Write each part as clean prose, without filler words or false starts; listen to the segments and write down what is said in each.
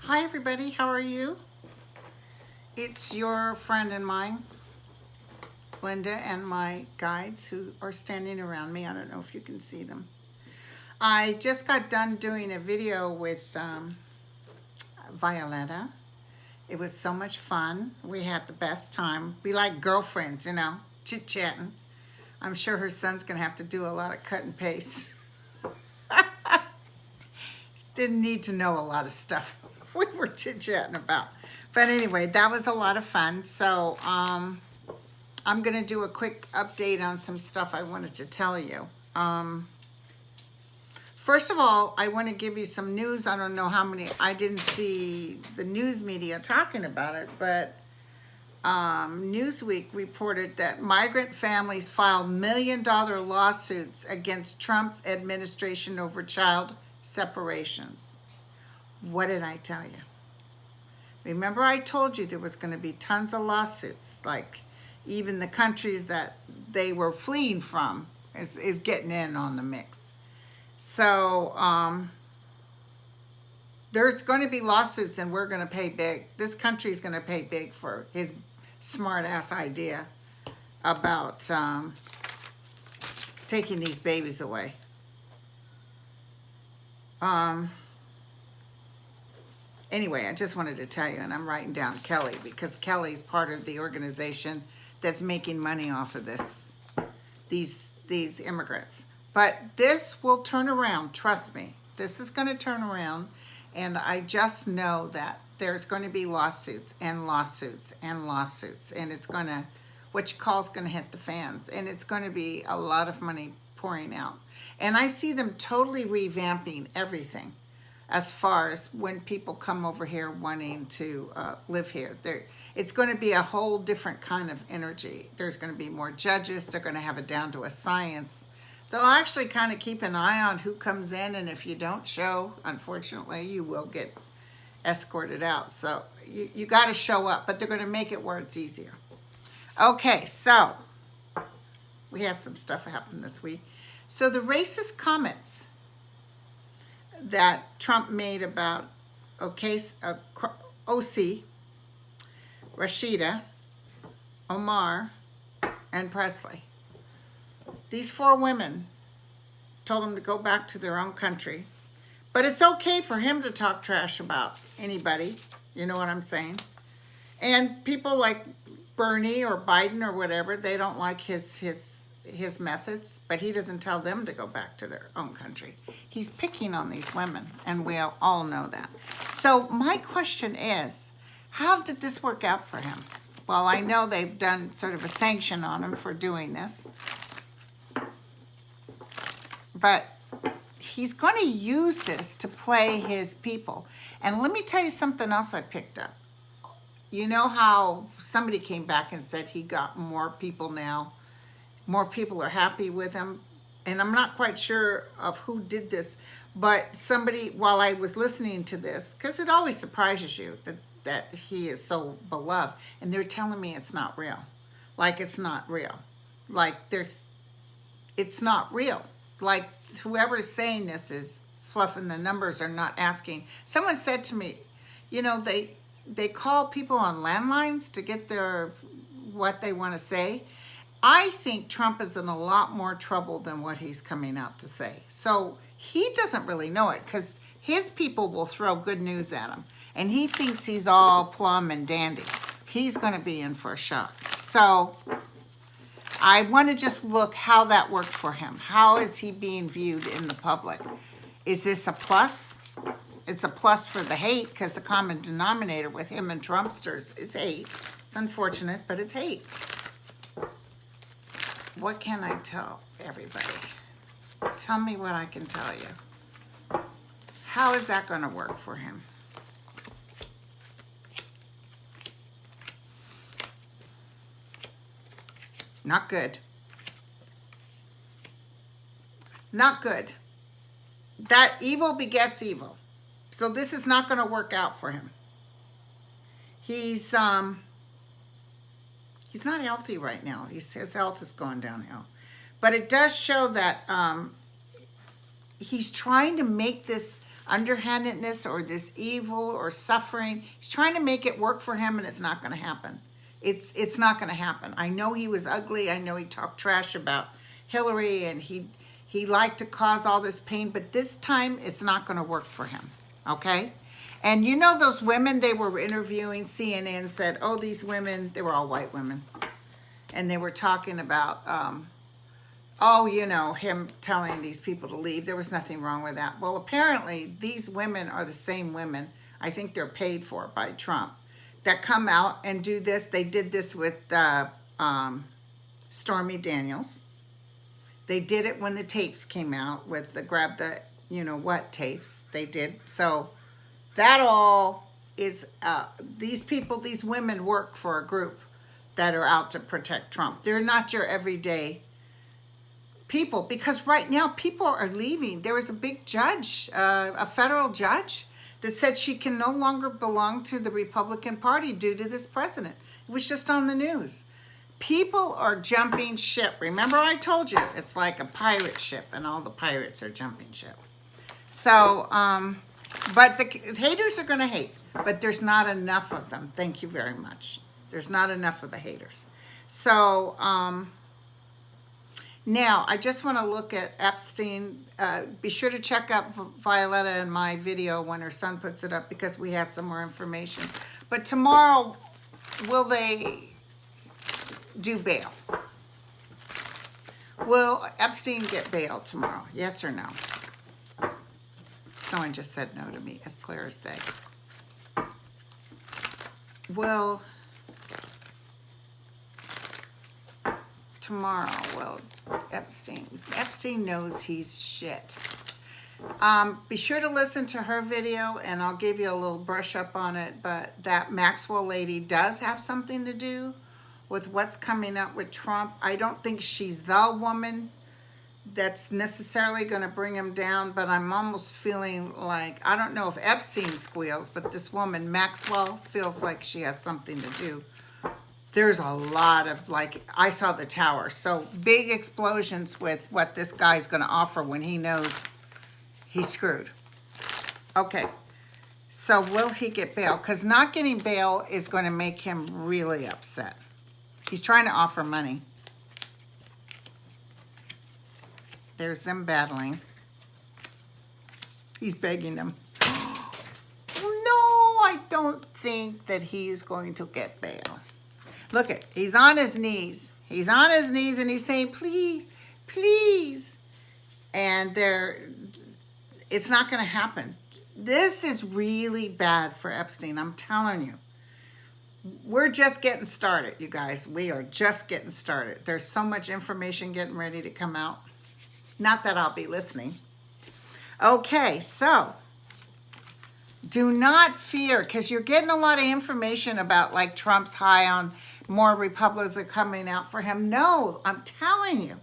Hi everybody, how are you? It's your friend and mine, Linda, and my guides who are standing around me. I don't know if you can see them. I just got done doing a video with Violetta. It was so much fun. We had the best time. We like girlfriends, you know, chit-chatting. I'm sure her son's gonna have to do a lot of cut and paste. Didn't need to know a lot of stuff we were chit-chatting about. But anyway, that was a lot of fun. So I'm gonna do a quick update on some stuff I wanted to tell you. First of all, I want to give you some news. I don't know how many, I didn't see the news media talking about it, but Newsweek reported that migrant families filed $1 million lawsuits against Trump administration over child separations. What did I tell you? Remember I told you there was going to be tons of lawsuits, like even the countries that they were fleeing from is getting in on the mix. So there's going to be lawsuits and we're going to pay big. This country is going to pay big for his smart ass idea about taking these babies away. Anyway, I just wanted to tell you, and I'm writing down Kelly because Kelly's part of the organization that's making money off of these immigrants. But this will turn around, trust me. This is going to turn around, and I just know that there's going to be lawsuits and lawsuits and lawsuits, and it's going to, what you call is going to hit the fans, and it's going to be a lot of money pouring out. And I see them totally revamping everything. As far as when people come over here wanting to live here, it's going to be a whole different kind of energy. There's going to be more judges. They're going to have it down to a science. They'll actually kind of keep an eye on who comes in, and if you don't show, unfortunately, you will get escorted out. So you got to show up, but they're going to make it where it's easier. Okay, so we had some stuff happen this week. So the racist comments that Trump made about OC, Rashida, Omar, and Presley. These 4 women told him to go back to their own country. But it's okay for him to talk trash about anybody. You know what I'm saying? And people like Bernie or Biden or whatever, they don't like his methods, but he doesn't tell them to go back to their own country. He's picking on these women, and we all know that. So my question is, how did this work out for him? Well, I know they've done sort of a sanction on him for doing this, but he's going to use this to play his people. And let me tell you something else I picked up. You know how somebody came back and said he got more people now? More people are happy with him. And I'm not quite sure of who did this, but somebody, while I was listening to this, because it always surprises you that he is so beloved, and they're telling me it's not real. Like it's not real. Like it's not real. Like whoever's saying this is fluffing the numbers or not asking. Someone said to me, you know, they call people on landlines to get what they want to say. I think Trump is in a lot more trouble than what he's coming out to say. So he doesn't really know it because his people will throw good news at him. And he thinks he's all plum and dandy. He's going to be in for a shock. So I want to just look how that worked for him. How is he being viewed in the public? Is this a plus? It's a plus for the hate because the common denominator with him and Trumpsters is hate. It's unfortunate, but it's hate. What can I tell everybody? Tell me what I can tell you. How is that going to work for him? Not good. Not good. That evil begets evil. So this is not going to work out for him. He's not healthy right now. His health is going downhill. But it does show that he's trying to make this underhandedness or this evil or suffering, he's trying to make it work for him, and it's not going to happen. It's not going to happen. I know he was ugly. I know he talked trash about Hillary, and he liked to cause all this pain, but this time it's not going to work for him, okay? And you know those women they were interviewing, CNN said, oh, these women, they were all white women, and they were talking about, oh, you know, him telling these people to leave. There was nothing wrong with that. Well, apparently these women are the same women, I think they're paid for by Trump, that come out and do this. They did this with Stormy Daniels. They did it when the tapes came out with the grab the, you know what tapes they did. So that all is, these people, these women work for a group that are out to protect Trump. They're not your everyday people, because right now people are leaving. There was a big judge, a federal judge, that said she can no longer belong to the Republican Party due to this president. It was just on the news. People are jumping ship. Remember I told you, it's like a pirate ship, and all the pirates are jumping ship. So, but the haters are going to hate, but there's not enough of them. Thank you very much. There's not enough of the haters. So, now, I just want to look at Epstein. Be sure to check out Violetta and my video when her son puts it up, because we had some more information. But tomorrow, will they do bail? Will Epstein get bail tomorrow? Yes or no? Someone just said no to me, as clear as day. Will tomorrow, well, Epstein knows he's shit. Be sure to listen to her video, and I'll give you a little brush up on it, but that Maxwell lady does have something to do with what's coming up with Trump. I don't think she's the woman that's necessarily going to bring him down, but I'm almost feeling like, I don't know if Epstein squeals, but this woman, Maxwell, feels like she has something to do. There's a lot of, like, I saw the tower. So big explosions with what this guy's going to offer when he knows he's screwed. Okay. So will he get bail? Because not getting bail is going to make him really upset. He's trying to offer money. There's them battling. He's begging them. No, I don't think that he's going to get bail. Look at, he's on his knees. He's on his knees and he's saying, please, please. And it's not going to happen. This is really bad for Epstein. I'm telling you. We're just getting started, you guys. We are just getting started. There's so much information getting ready to come out. Not that I'll be listening. Okay, so do not fear, because you're getting a lot of information about, like, Trump's high on more Republicans are coming out for him. No, I'm telling you.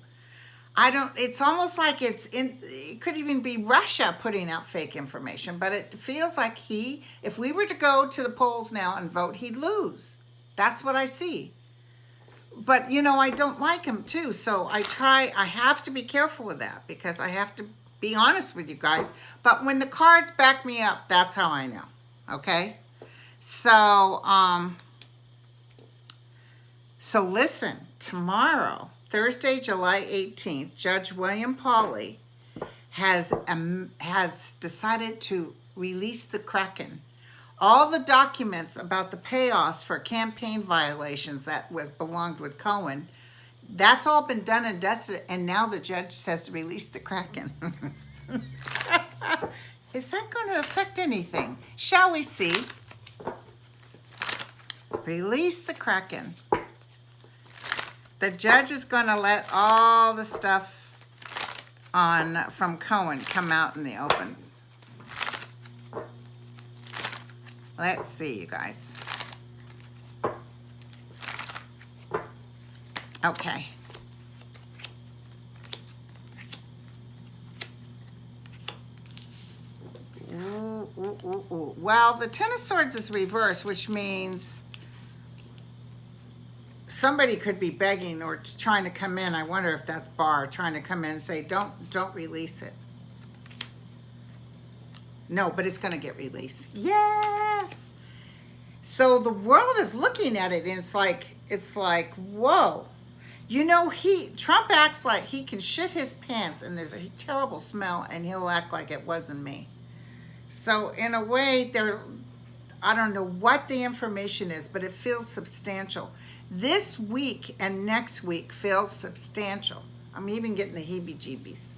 It's almost like it could even be Russia putting out fake information, but it feels like if we were to go to the polls now and vote, he'd lose. That's what I see. But, you know, I don't like him too. So I have to be careful with that, because I have to be honest with you guys. But when the cards back me up, that's how I know. Okay? So, so listen, tomorrow, Thursday, July 18th, Judge William Pauley has decided to release the Kraken. All the documents about the payoffs for campaign violations that belonged with Cohen, that's all been done and dusted, and now the judge says to release the Kraken. Is that going to affect anything? Shall we see? Release the Kraken. The judge is going to let all the stuff from Cohen come out in the open. Let's see, you guys. Okay. Ooh. Well, the Ten of Swords is reversed, which means somebody could be begging or trying to come in. I wonder if that's Barr trying to come in and say, don't release it. No, but it's going to get released. Yes. So the world is looking at it, and it's like, whoa. You know, Trump acts like he can shit his pants and there's a terrible smell, and he'll act like it wasn't me. So in a way, I don't know what the information is, but it feels substantial. This week and next week feels substantial. I'm even getting the heebie-jeebies.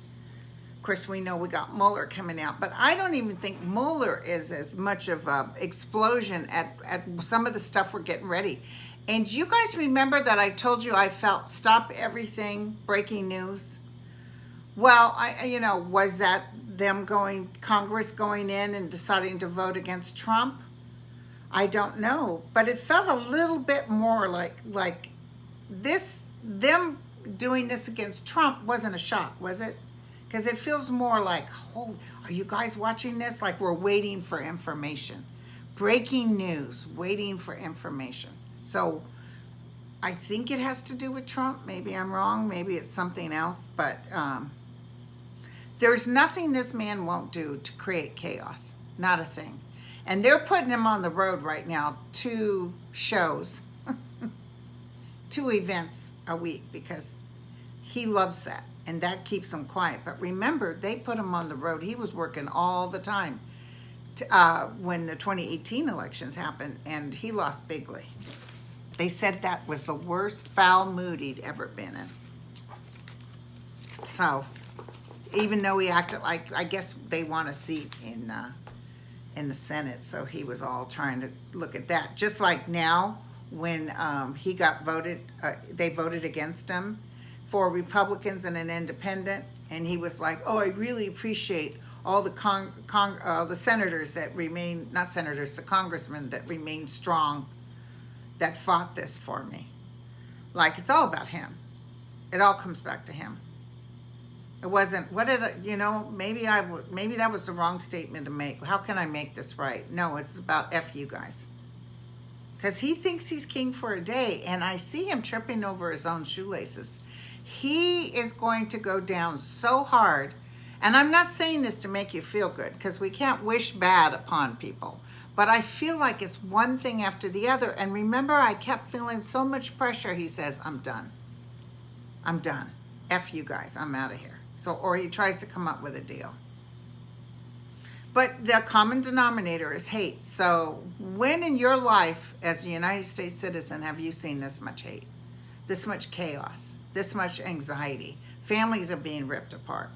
Of course, we know we got Mueller coming out, but I don't even think Mueller is as much of an explosion at some of the stuff we're getting ready. And you guys remember that I told you I felt stop everything, breaking news? Well, was that Congress going in and deciding to vote against Trump? I don't know, but it felt a little bit more like them doing this against Trump wasn't a shock, was it? Because it feels more like, oh, are you guys watching this? Like we're waiting for information. Breaking news, waiting for information. So I think it has to do with Trump. Maybe I'm wrong. Maybe it's something else. But there's nothing this man won't do to create chaos. Not a thing. And they're putting him on the road right now, 2 shows, 2 events a week, because he loves that. And that keeps him quiet. But remember, they put him on the road. He was working all the time when the 2018 elections happened, and he lost bigly. They said that was the worst foul mood he'd ever been in. So, even though he acted like, I guess they want a seat in the Senate, so he was all trying to look at that. Just like now, when he got voted, they voted against him for Republicans and an independent, and he was like, oh, I really appreciate all the the senators that remain, not senators, the congressmen that remain strong, that fought this for me. Like, it's all about him. It all comes back to him. It wasn't, maybe that was the wrong statement to make. How can I make this right? No, it's about F you guys. Because he thinks he's king for a day, and I see him tripping over his own shoelaces. He is going to go down so hard, and I'm not saying this to make you feel good, because we can't wish bad upon people, but I feel like it's one thing after the other. And remember, I kept feeling so much pressure. He says, I'm done. F you guys, I'm out of here. So, or he tries to come up with a deal. But the common denominator is hate. So when in your life as a United States citizen have you seen this much hate, this much chaos, this much anxiety? Families are being ripped apart.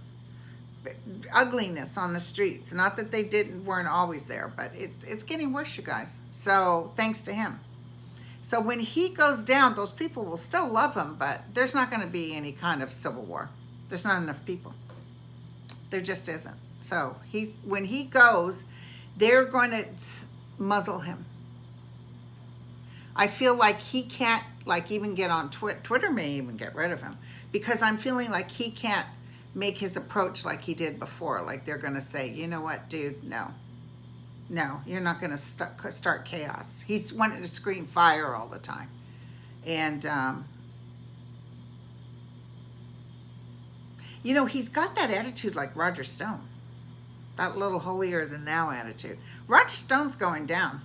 Ugliness on the streets. Not that they weren't always there, but it's getting worse, you guys. So thanks to him. So when he goes down, those people will still love him, but there's not going to be any kind of civil war. There's not enough people. There just isn't. So when he goes, they're going to muzzle him. I feel like he can't even get on Twitter. Twitter may even get rid of him, because I'm feeling like he can't make his approach like he did before. Like they're going to say, you know what, dude, no, you're not going to start chaos. He's wanting to scream fire all the time. And, he's got that attitude like Roger Stone. That little holier than thou attitude. Roger Stone's going down.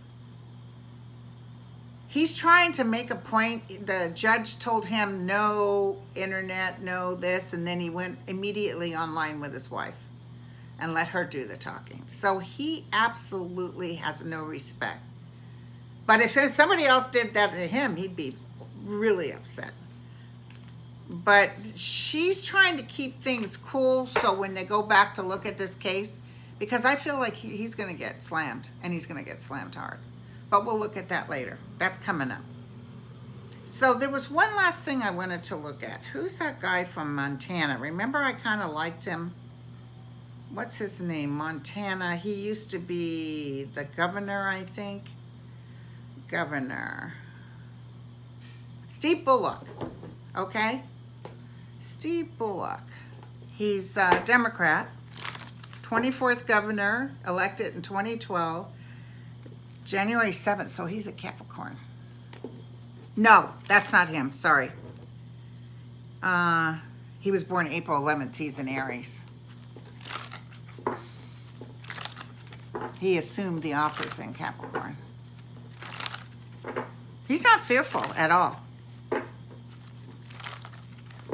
He's trying to make a point. The judge told him no internet, no this, and then he went immediately online with his wife and let her do the talking. So he absolutely has no respect. But if somebody else did that to him, he'd be really upset. But she's trying to keep things cool so when they go back to look at this case, because I feel like he's going to get slammed, and he's going to get slammed hard. But we'll look at that later. That's coming up. So there was one last thing I wanted to look at. Who's that guy from Montana? Remember, I kind of liked him. What's his name? Montana. He used to be the governor, I think. Governor. Steve Bullock. Okay? Steve Bullock. He's a Democrat. 24th governor, elected in 2012. January 7th, so he's a Capricorn. No, that's not him. Sorry. He was born April 11th. He's an Aries. He assumed the office in Capricorn. He's not fearful at all.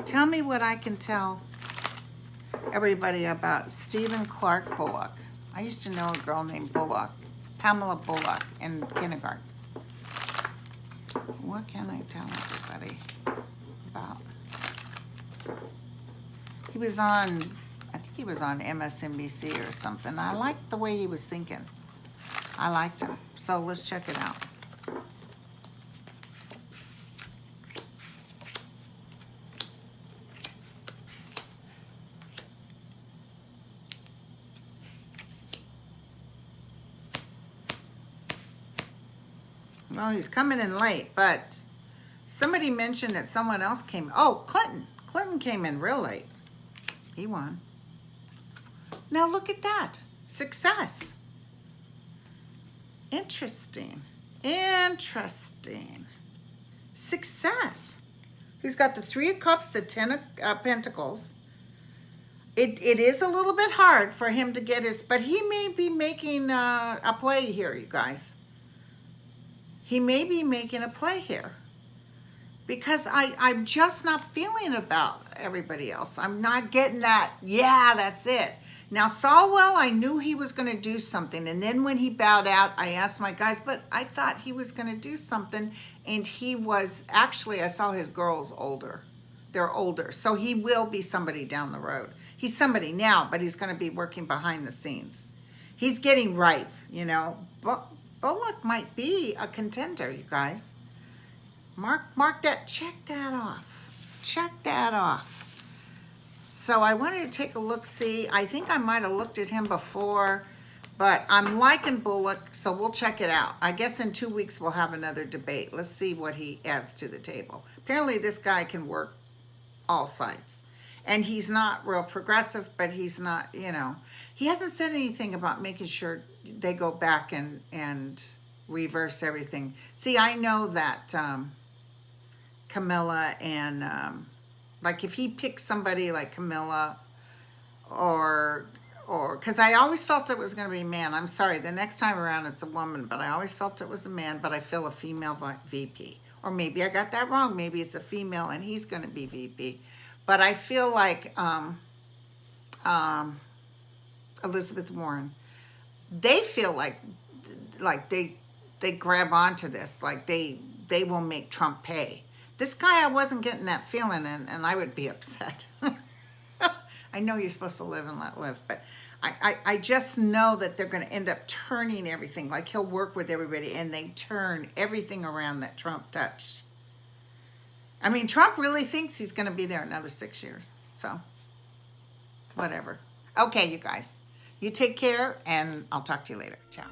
Tell me what I can tell everybody about Stephen Clark Bullock. I used to know a girl named Bullock, Pamela Bullock, in kindergarten. What can I tell everybody about? He was on, I think he was on MSNBC or something. I liked the way he was thinking. I liked him. So let's check it out. Well, he's coming in late, but somebody mentioned that someone else came. Oh, Clinton. Clinton came in real late. He won. Now look at that. Success. Interesting. Interesting. Success. He's got the 3 of Cups, the 10 of Pentacles. It is a little bit hard for him to get his, but he may be making a play here, you guys. He may be making a play here because I'm just not feeling about everybody else. I'm not getting that, yeah, that's it. Now, Solwell, I knew he was going to do something. And then when he bowed out, I asked my guys, but I thought he was going to do something. And he was, actually, I saw his girls older. They're older. So he will be somebody down the road. He's somebody now, but he's going to be working behind the scenes. He's getting ripe, you know. Bullock might be a contender, you guys. Mark that, check that off. Check that off. So I wanted to take a look, see. I think I might have looked at him before, but I'm liking Bullock, so we'll check it out. I guess in 2 weeks we'll have another debate. Let's see what he adds to the table. Apparently this guy can work all sides. And he's not real progressive, but he's not, you know. He hasn't said anything about making sure they go back and reverse everything. See, I know that Camilla and, like if he picks somebody like Camilla or because I always felt it was going to be a man. I'm sorry, the next time around it's a woman, but I always felt it was a man, but I feel a female VP. Or maybe I got that wrong. Maybe it's a female and he's going to be VP. But I feel like Elizabeth Warren, they feel like they grab onto this, like they will make Trump pay. This guy, I wasn't getting that feeling, and I would be upset. I know you're supposed to live and let live, but I just know that they're going to end up turning everything. Like he'll work with everybody, and they turn everything around that Trump touched. I mean, Trump really thinks he's going to be there another 6 years. So, whatever. Okay, you guys. You take care, and I'll talk to you later. Ciao.